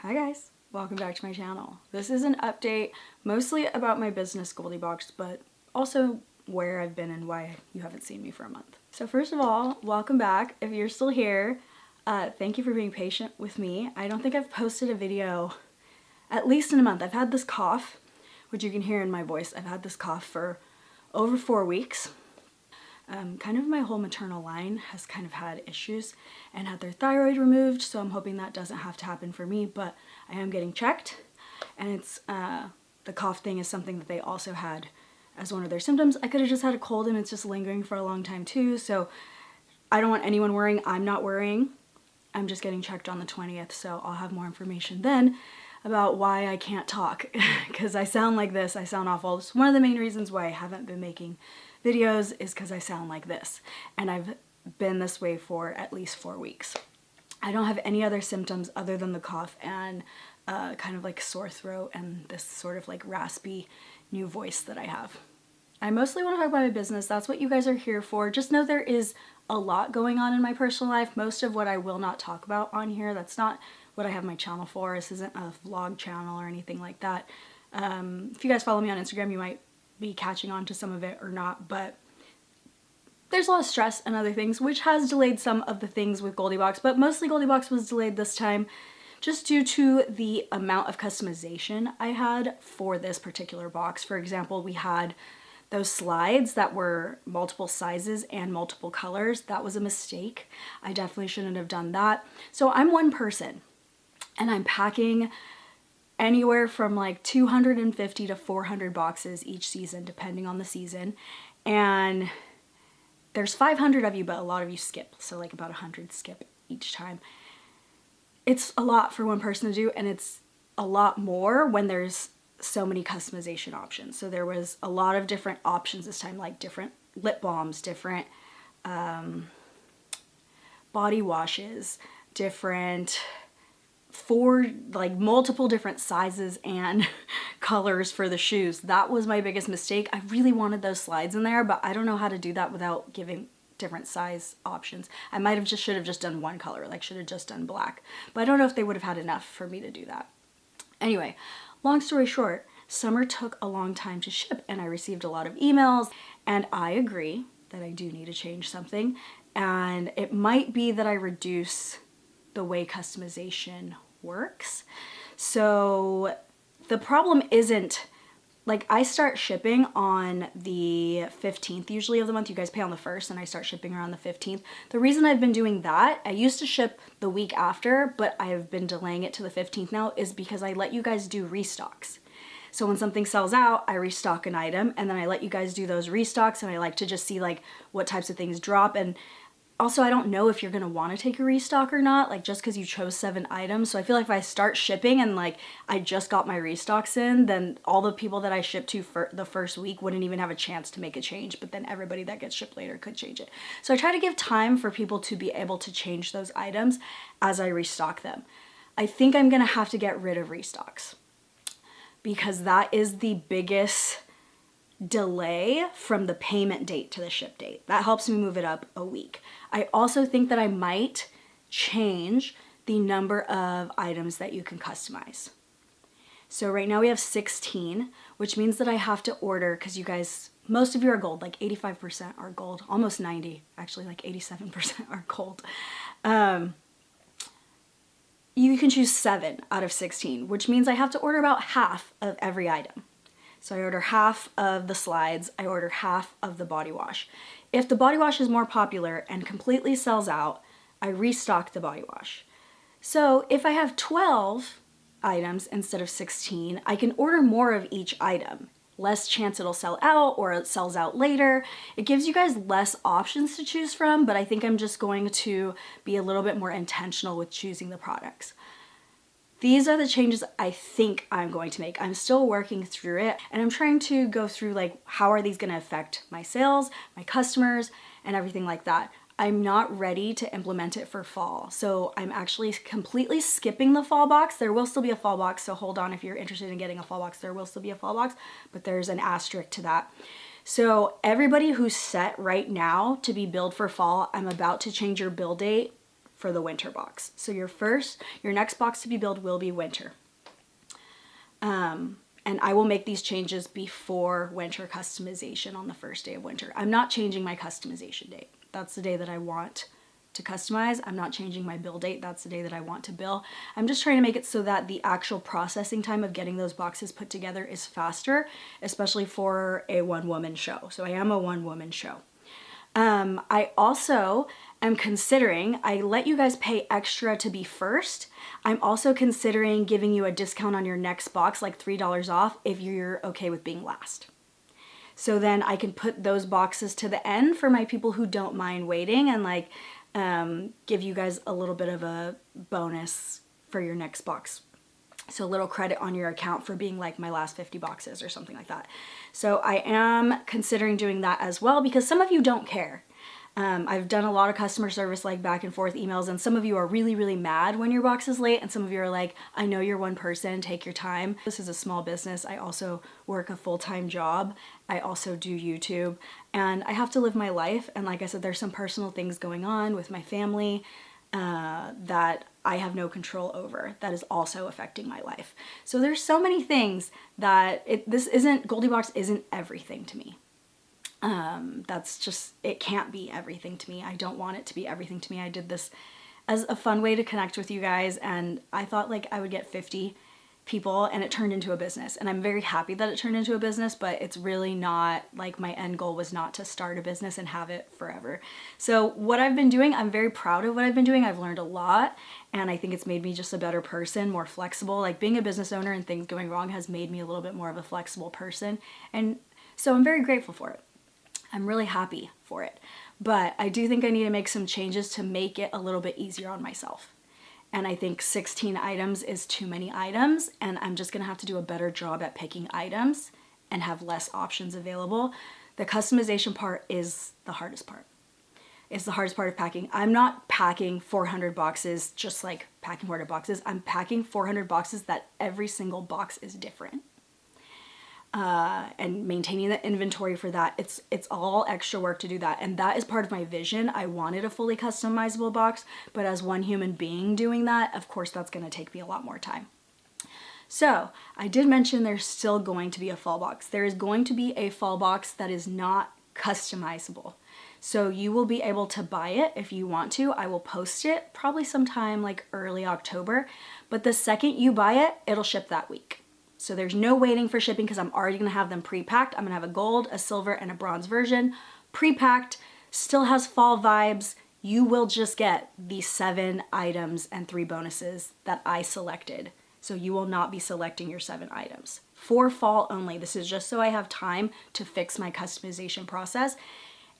Hi guys, welcome back to my channel. This is an update mostly about my business Goldiebox, but also where I've been and why you haven't seen me for a month. So first of all, welcome back. If you're still here, thank you for being patient with me. I don't think I've posted a video at least in a month. I've had this cough, which you can hear in my voice. I've had this cough for over 4 weeks. Kind of my whole maternal line has kind of had issues and had their thyroid removed, so I'm hoping that doesn't have to happen for me, but I am getting checked, and it's the cough thing is something that they also had as one of their symptoms. I could have just had a cold and it's just lingering for a long time too, so I don't want anyone worrying. I'm not worrying. I'm just getting checked on the 20th, so I'll have more information then about why I can't talk because I sound like this. I sound awful. It's one of the main reasons why I haven't been making videos is because I sound like this, and I've been this way for at least 4 weeks. I don't have any other symptoms other than the cough and kind of like sore throat and this sort of like raspy new voice that I have. I mostly want to talk about my business. That's what you guys are here for. Just know there is a lot going on in my personal life. Most of what I will not talk about on here. That's not what I have my channel for. This isn't a vlog channel or anything like that. If you guys follow me on Instagram, you might be catching on to some of it or not, but there's a lot of stress and other things, which has delayed some of the things with Goldiebox, but mostly Goldiebox was delayed this time just due to the amount of customization I had for this particular box. For example, we had those slides that were multiple sizes and multiple colors. That was a mistake. I definitely shouldn't have done that. So I'm one person and I'm packing anywhere from like 250 to 400 boxes each season, depending on the season. And there's 500 of you, but a lot of you skip. So like about 100 skip each time. It's a lot for one person to do, and it's a lot more when there's so many customization options. So there was a lot of different options this time, like different lip balms, different body washes, different multiple different sizes and colors for the shoes. That was my biggest mistake. I really wanted those slides in there, but I don't know how to do that without giving different size options. I might have should have just done one color, like should have just done black, but I don't know if they would have had enough for me to do that. Anyway, long story short, summer took a long time to ship and I received a lot of emails, and I agree that I do need to change something, and it might be that I reduce the way customization works. So the problem isn't like I start shipping on the 15th usually of the month. You guys pay on the 1st and I start shipping around the 15th. The reason I've been doing that, I used to ship the week after, but I've been delaying it to the 15th now, is because I let you guys do restocks. So when something sells out, I restock an item and then I let you guys do those restocks, and I like to just see like what types of things drop. And also, I don't know if you're gonna wanna take a restock or not, like just because you chose 7 items. So I feel like if I start shipping and like I just got my restocks in, then all the people that I shipped to for the first week wouldn't even have a chance to make a change, but then everybody that gets shipped later could change it. So I try to give time for people to be able to change those items as I restock them. I think I'm gonna have to get rid of restocks because that is the biggest delay from the payment date to the ship date. That helps me move it up a week. I also think that I might change the number of items that you can customize. So right now we have 16, which means that I have to order, because you guys, most of you are gold, like 85% are gold, almost 90, actually like 87% are gold. You can choose 7 out of 16, which means I have to order about half of every item. So I order half of the slides, I order half of the body wash. If the body wash is more popular and completely sells out, I restock the body wash. So if I have 12 items instead of 16, I can order more of each item. Less chance it'll sell out, or it sells out later. It gives you guys less options to choose from, but I think I'm just going to be a little bit more intentional with choosing the products. These are the changes I think I'm going to make. I'm still working through it, and I'm trying to go through like how are these going to affect my sales, my customers, and everything like that. I'm not ready to implement it for fall, so I'm actually completely skipping the fall box. There will still be a fall box, so hold on if you're interested in getting a fall box. There will still be a fall box, but there's an asterisk to that. So everybody who's set right now to be billed for fall, I'm about to change your bill date for the winter box. So your next box to be built will be winter. And I will make these changes before winter customization on the first day of winter. I'm not changing my customization date. That's the day that I want to customize. I'm not changing my bill date. That's the day that I want to bill. I'm just trying to make it so that the actual processing time of getting those boxes put together is faster, especially for a one-woman show. So I am a one-woman show. I also am considering, I let you guys pay extra to be first. I'm also considering giving you a discount on your next box, like $3 off, if you're okay with being last. So then I can put those boxes to the end for my people who don't mind waiting, and like give you guys a little bit of a bonus for your next box. So a little credit on your account for being like my last 50 boxes or something like that. So I am considering doing that as well, because some of you don't care. I've done a lot of customer service, like back and forth emails, and some of you are really, really mad when your box is late, and some of you are like, I know you're one person, take your time. This is a small business. I also work a full-time job. I also do YouTube, and I have to live my life. And like I said, there's some personal things going on with my family that I have no control over, that is also affecting my life. So there's so many things that Goldiebox isn't everything to me. That's just, it can't be everything to me. I don't want it to be everything to me. I did this as a fun way to connect with you guys, and I thought like I would get 50 people, and it turned into a business. And I'm very happy that it turned into a business, but it's really not, like, my end goal was not to start a business and have it forever. So what I've been doing, I'm very proud of what I've been doing. I've learned a lot, and I think it's made me just a better person, more flexible. Like, being a business owner and things going wrong has made me a little bit more of a flexible person, and so I'm very grateful for it. I'm really happy for it. But I do think I need to make some changes to make it a little bit easier on myself. And I think 16 items is too many items, and I'm just gonna have to do a better job at picking items and have less options available. The customization part is the hardest part. It's the hardest part of packing. I'm not packing 400 boxes just like packing 400 boxes. I'm packing 400 boxes that every single box is different. And maintaining the inventory for that, it's all extra work to do that, and that is part of my vision. I wanted a fully customizable box, but as one human being doing that, of course that's going to take me a lot more time. So I did mention there's still going to be a fall box. There is going to be a fall box that is not customizable, so you will be able to buy it if you want to. I will post it probably sometime like early October, but the second you buy it, it'll ship that week. So there's no waiting for shipping, because I'm already gonna have them pre-packed. I'm gonna have a gold, a silver, and a bronze version, pre-packed, still has fall vibes. You will just get the 7 items and 3 bonuses that I selected. So you will not be selecting your 7 items. For fall only. This is just so I have time to fix my customization process.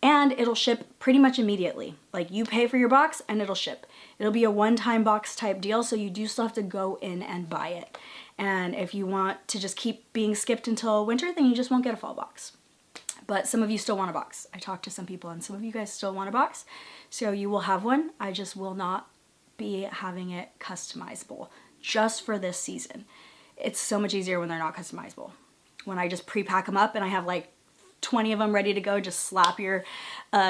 And it'll ship pretty much immediately. Like, you pay for your box and it'll ship. It'll be a one-time box type deal, so you do still have to go in and buy it. And if you want to just keep being skipped until winter, then you just won't get a fall box. But some of you still want a box. I talked to some people, and some of you guys still want a box. So you will have one. I just will not be having it customizable just for this season. It's so much easier when they're not customizable. When I just pre-pack them up and I have like 20 of them ready to go, just slap your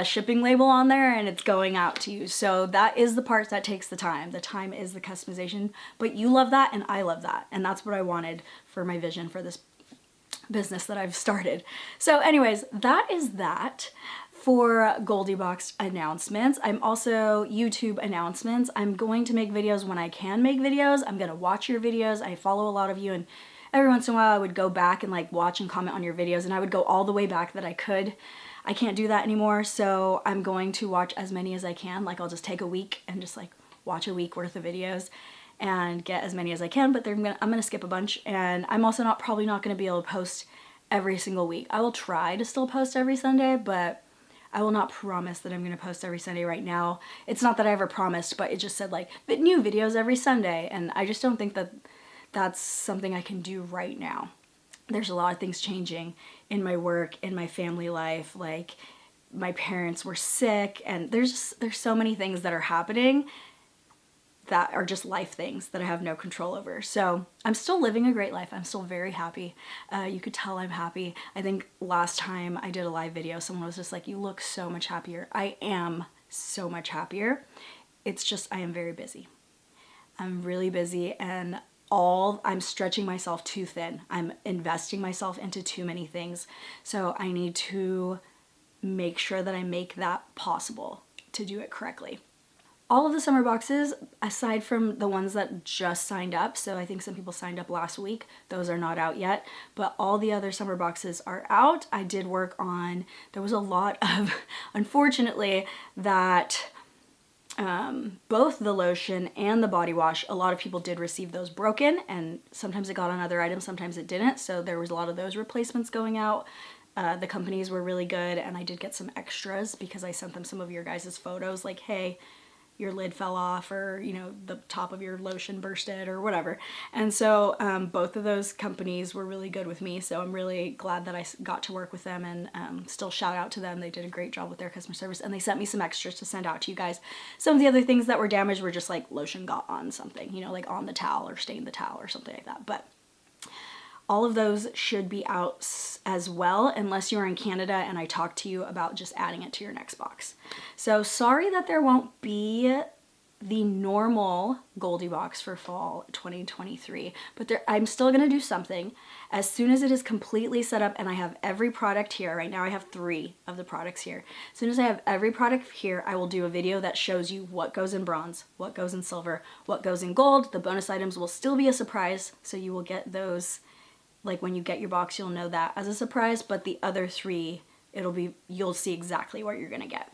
shipping label on there and it's going out to you. So that is the part that takes the time. The time is the customization, but you love that and I love that. And that's what I wanted for my vision for this business that I've started. So anyways, that is that for Goldiebox announcements. I'm also YouTube announcements. I'm going to make videos when I can make videos. I'm gonna watch your videos. I follow a lot of you, and every once in a while I would go back and like watch and comment on your videos, and I would go all the way back that I could. I can't do that anymore, so I'm going to watch as many as I can. Like, I'll just take a week and just like watch a week worth of videos and get as many as I can, but I'm gonna skip a bunch, and I'm also probably not gonna be able to post every single week. I will try to still post every Sunday, but I will not promise that I'm gonna post every Sunday right now. It's not that I ever promised, but it just said like new videos every Sunday, and I just don't think that that's something I can do right now. There's a lot of things changing in my work, in my family life. Like, my parents were sick, and there's so many things that are happening that are just life things that I have no control over. So I'm still living a great life. I'm still very happy. You could tell I'm happy. I think last time I did a live video, someone was just like, you look so much happier. I am so much happier. It's just, I am very busy. I'm really busy, and I'm stretching myself too thin. I'm investing myself into too many things. So I need to make sure that I make that possible to do it correctly. All of the summer boxes, aside from the ones that just signed up, so I think some people signed up last week, those are not out yet, but all the other summer boxes are out. I did work on, there was a lot of, unfortunately, that both the lotion and the body wash, a lot of people did receive those broken, and sometimes it got on other items, sometimes it didn't, so there was a lot of those replacements going out. The companies were really good, and I did get some extras because I sent them some of your guys' photos, like, hey, your lid fell off, or, you know, the top of your lotion bursted or whatever. And so both of those companies were really good with me, so I'm really glad that I got to work with them, and still shout out to them. They did a great job with their customer service, and they sent me some extras to send out to you guys. Some of the other things that were damaged were just like lotion got on something, you know, like on the towel or stained the towel or something like that. But all of those should be out as well, unless you're in Canada and I talk to you about just adding it to your next box. So sorry that there won't be the normal Goldiebox for fall 2023, but I'm still gonna do something. As soon as it is completely set up and I have every product here, right now I have 3 of the products here. As soon as I have every product here, I will do a video that shows you what goes in bronze, what goes in silver, what goes in gold. The bonus items will still be a surprise, so you will get those. Like when you get your box, you'll know that as a surprise, but the other 3, you'll see exactly what you're gonna get.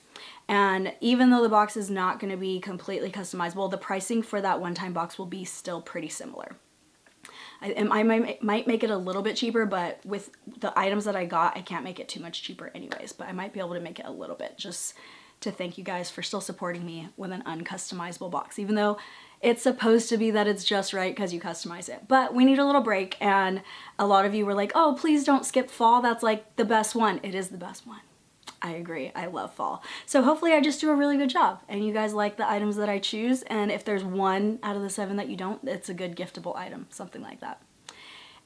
And even though the box is not gonna be completely customizable, the pricing for that one-time box will be still pretty similar. I might make it a little bit cheaper, but with the items that I got, I can't make it too much cheaper anyways, but I might be able to make it a little bit, just to thank you guys for still supporting me with an uncustomizable box, even though it's supposed to be that it's just right because you customize it. But we need a little break, and a lot of you were like, oh, please don't skip fall. That's like the best one. It is the best one. I agree. I love fall. So hopefully I just do a really good job and you guys like the items that I choose. And if there's 1 out of the 7 that you don't, it's a good giftable item, something like that.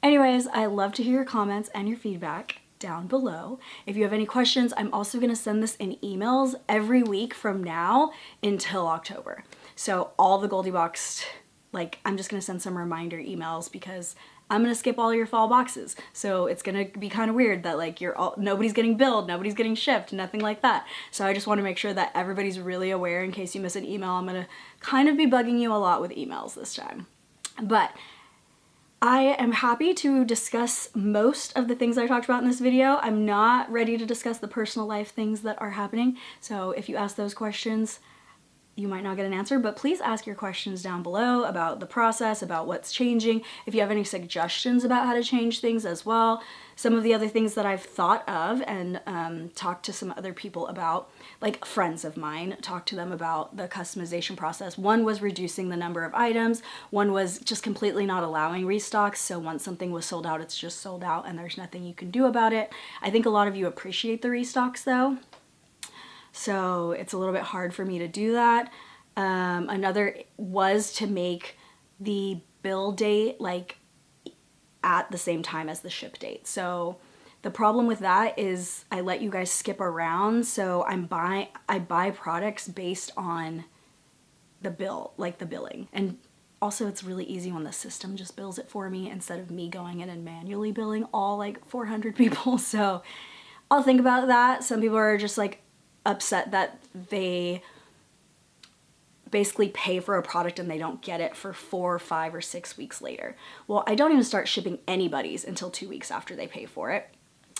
Anyways, I love to hear your comments and your feedback down below. If you have any questions, I'm also going to send this in emails every week from now until October. So all the Goldiebox, like, I'm just going to send some reminder emails because I'm going to skip all your fall boxes. So it's going to be kind of weird that like nobody's getting billed, nobody's getting shipped, nothing like that. So I just want to make sure that everybody's really aware in case you miss an email. I'm going to kind of be bugging you a lot with emails this time. But I am happy to discuss most of the things I talked about in this video. I'm not ready to discuss the personal life things that are happening. So if you ask those questions, you might not get an answer, but please ask your questions down below about the process, about what's changing. If you have any suggestions about how to change things as well. Some of the other things that I've thought of and talked to some other people about, like friends of mine, talked to them about the customization process. One was reducing the number of items. One was just completely not allowing restocks. So once something was sold out, it's just sold out and there's nothing you can do about it. I think a lot of you appreciate the restocks though. So it's a little bit hard for me to do that. Another was to make the bill date like at the same time as the ship date. So the problem with that is I let you guys skip around. So I buy products based on the bill, like the billing. And also it's really easy when the system just bills it for me instead of me going in and manually billing all like 400 people. So I'll think about that. Some people are just like upset that they basically pay for a product and they don't get it for 4, 5, or 6 weeks later. Well, I don't even start shipping anybody's until 2 weeks after they pay for it.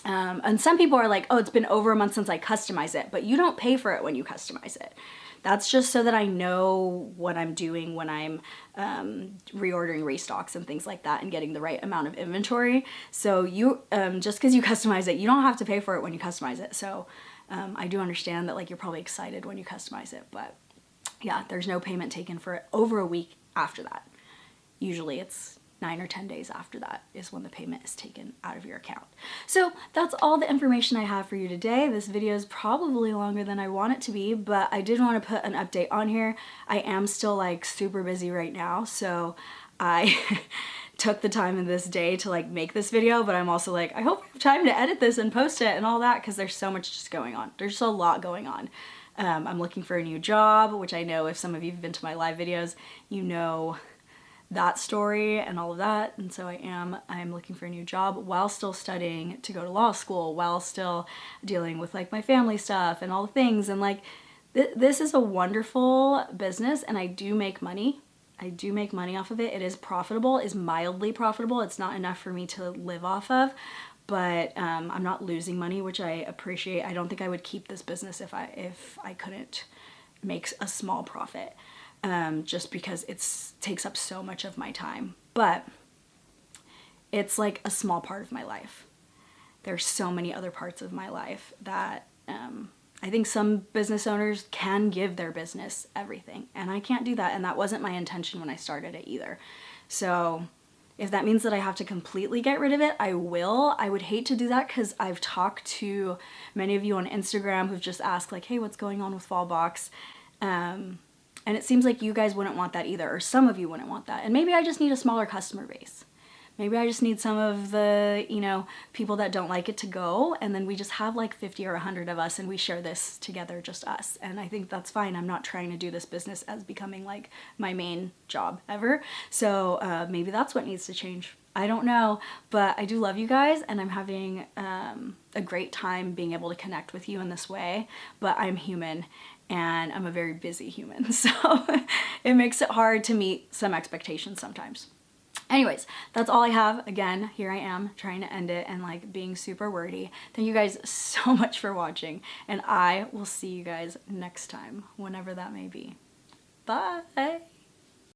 And some people are like, oh, it's been over a month since I customized it, but you don't pay for it when you customize it. That's just so that I know what I'm doing when I'm reordering restocks and things like that and getting the right amount of inventory. So you, just because you customize it, you don't have to pay for it when you customize it. So I do understand that like you're probably excited when you customize it, but yeah, there's no payment taken for it over a week after that. Usually it's 9 or 10 days after that is when the payment is taken out of your account. So that's all the information I have for you today. This video is probably longer than I want it to be, but I did want to put an update on here. I am still like super busy right now, so I took the time in this day to like make this video, but I'm also like, I hope I have time to edit this and post it and all that because there's so much just going on. There's just a lot going on. I'm looking for a new job, which I know if some of you have been to my live videos, you know that story and all of that. And so I'm looking for a new job while still studying to go to law school, while still dealing with like my family stuff and all the things. And like, this is a wonderful business, and I do make money. I do make money off of it. It is profitable, is mildly profitable. It's not enough for me to live off of, but I'm not losing money, which I appreciate. I don't think I would keep this business if I couldn't make a small profit, just because it takes up so much of my time. But it's like a small part of my life. There's so many other parts of my life that I think some business owners can give their business everything, and I can't do that, and that wasn't my intention when I started it either. So if that means that I have to completely get rid of it, I will. I would hate to do that because I've talked to many of you on Instagram who've just asked like, hey, what's going on with Fallbox? And it seems like you guys wouldn't want that either, or some of you wouldn't want that. And maybe I just need a smaller customer base. Maybe I just need some of the, you know, people that don't like it to go, and then we just have like 50 or 100 of us and we share this together, just us. And I think that's fine. I'm not trying to do this business as becoming like my main job ever. So maybe that's what needs to change. I don't know, but I do love you guys, and I'm having a great time being able to connect with you in this way. But I'm human, and I'm a very busy human, so it makes it hard to meet some expectations sometimes. Anyways, that's all I have. Again, here I am trying to end it and like being super wordy. Thank you guys so much for watching, and I will see you guys next time, whenever that may be. Bye!